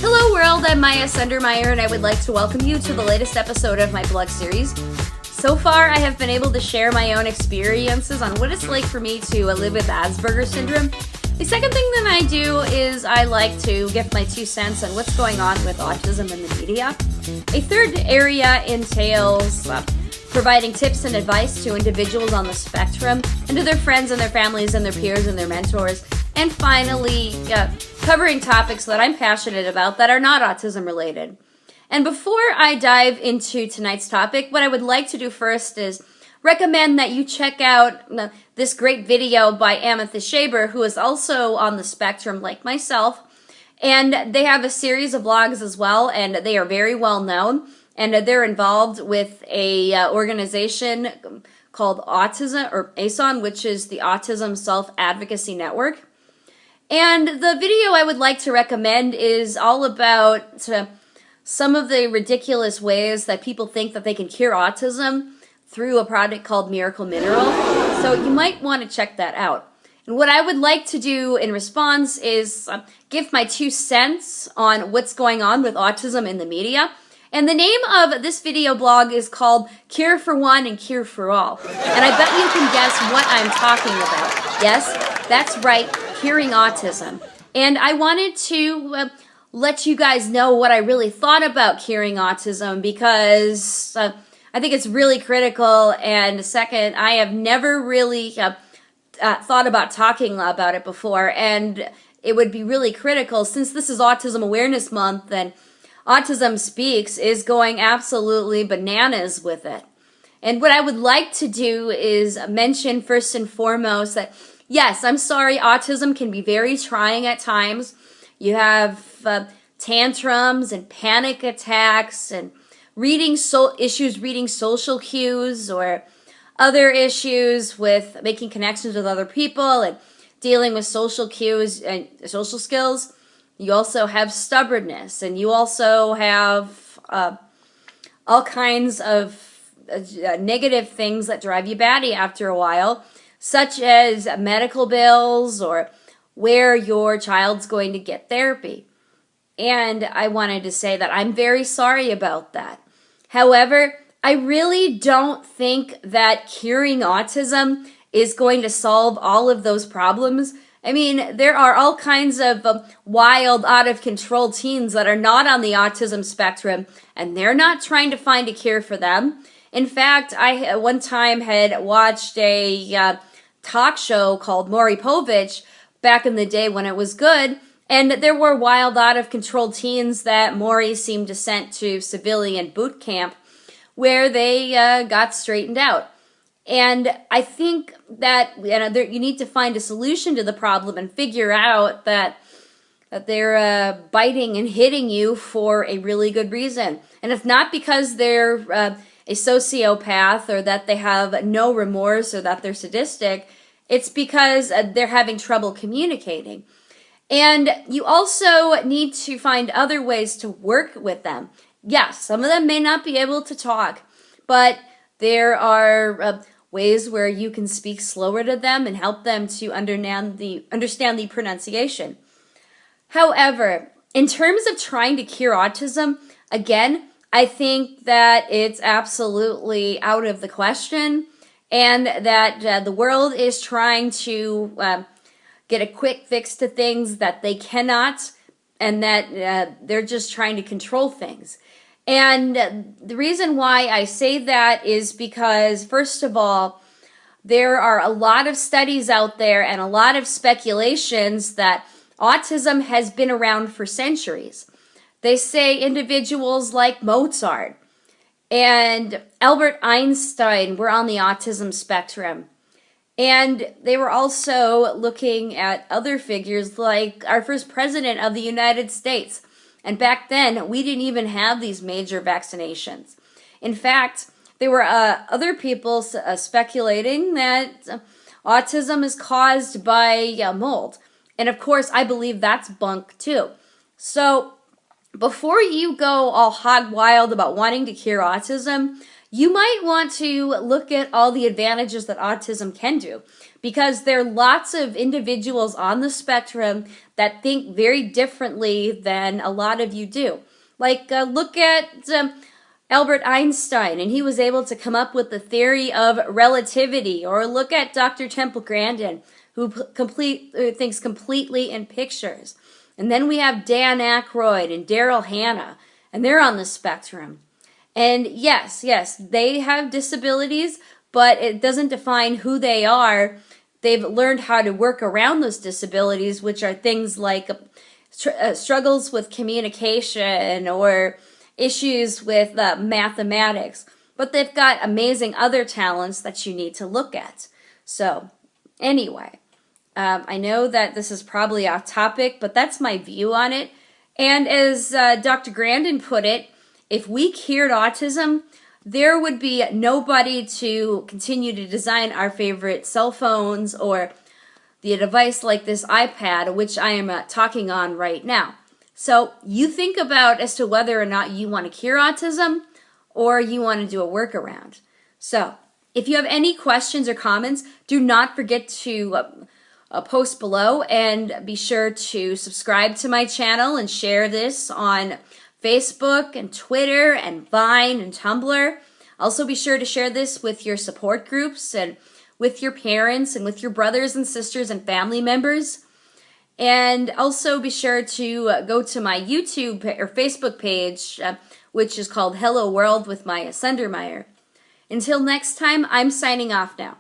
Hello world, I'm Miyah and I would like to welcome you to the latest episode of my blog series. So far, I have been able to share my own experiences on what it's like for me to live with Asperger's syndrome. The second thing that I do is I like to give my 2 cents on what's going on with autism in the media. A third area entails providing tips and advice to individuals on the spectrum and to their friends and their families and their peers and their mentors. And finally, covering topics that I'm passionate about that are not autism related. And before I dive into tonight's topic, what I would like to do first is recommend that you check out this great video by Amethyst Shaber, who is also on the spectrum like myself. And they have a series of blogs as well, and they are very well known. And they're involved with a organization called Autism, or ASON, which is the Autism Self-Advocacy Network. And the video I would like to recommend is all about some of the ridiculous ways that people think that they can cure autism through a product called Miracle Mineral. So you might want to check that out. And what I would like to do in response is give my 2 cents on what's going on with autism in the media. And the name of this video blog is called Cure for One and Cure for All. And I bet you can guess what I'm talking about. Yes, that's right, curing autism. And I wanted to let you guys know what I really thought about curing autism because I think it's really critical. And second, I have never really thought about talking about it before. And it would be really critical since this is Autism Awareness Month and Autism Speaks is going absolutely bananas with it. And what I would like to do is mention first and foremost that, yes, I'm sorry, autism can be very trying at times. You have tantrums and panic attacks and reading social cues or other issues with making connections with other people and dealing with social cues and social skills. You also have stubbornness, and you also have all kinds of negative things that drive you batty after a while, such as medical bills or where your child's going to get therapy. And I wanted to say that I'm very sorry about that. However, I really don't think that curing autism is going to solve all of those problems. I mean, there are all kinds of wild, out-of-control teens that are not on the autism spectrum, and they're not trying to find a cure for them. In fact, I one time had watched a talk show called Maury Povich back in the day when it was good, and there were wild, out-of-control teens that Maury seemed to send to civilian boot camp where they got straightened out. And I think that you need to find a solution to the problem and figure out that they're biting and hitting you for a really good reason. And it's not because they're a sociopath or that they have no remorse or that they're sadistic. It's because they're having trouble communicating. And you also need to find other ways to work with them. Yes, some of them may not be able to talk, but there are ways where you can speak slower to them and help them to understand the pronunciation. However, in terms of trying to cure autism, again, I think that it's absolutely out of the question and that the world is trying to get a quick fix to things that they cannot and that they're just trying to control things. And the reason why I say that is because, first of all, there are a lot of studies out there and a lot of speculations that autism has been around for centuries. They say individuals like Mozart and Albert Einstein were on the autism spectrum. And they were also looking at other figures like our first president of the United States. And back then, we didn't even have these major vaccinations. In fact, there were other people speculating that autism is caused by mold. And of course, I believe that's bunk too. So before you go all hog wild about wanting to cure autism, you might want to look at all the advantages that autism can do, because there are lots of individuals on the spectrum that think very differently than a lot of you do. Like, look at Albert Einstein, and he was able to come up with the theory of relativity. Or look at Dr. Temple Grandin, who thinks completely in pictures. And then we have Dan Aykroyd and Daryl Hannah, and they're on the spectrum. And yes, they have disabilities, but it doesn't define who they are. They've learned how to work around those disabilities, which are things like struggles with communication or issues with mathematics. But they've got amazing other talents that you need to look at. So, anyway, I know that this is probably off topic, but that's my view on it. And as Dr. Grandin put it, if we cured autism, there would be nobody to continue to design our favorite cell phones or the device like this iPad, which I am talking on right now. So you think about as to whether or not you want to cure autism or you want to do a workaround. So if you have any questions or comments, do not forget to post below, and be sure to subscribe to my channel and share this on Facebook and Twitter and Vine and Tumblr. Also be sure to share this with your support groups and with your parents and with your brothers and sisters and family members. And also be sure to go to my YouTube or Facebook page, which is called Hello World with Miyah Sundermeyer. Until next time, I'm signing off now.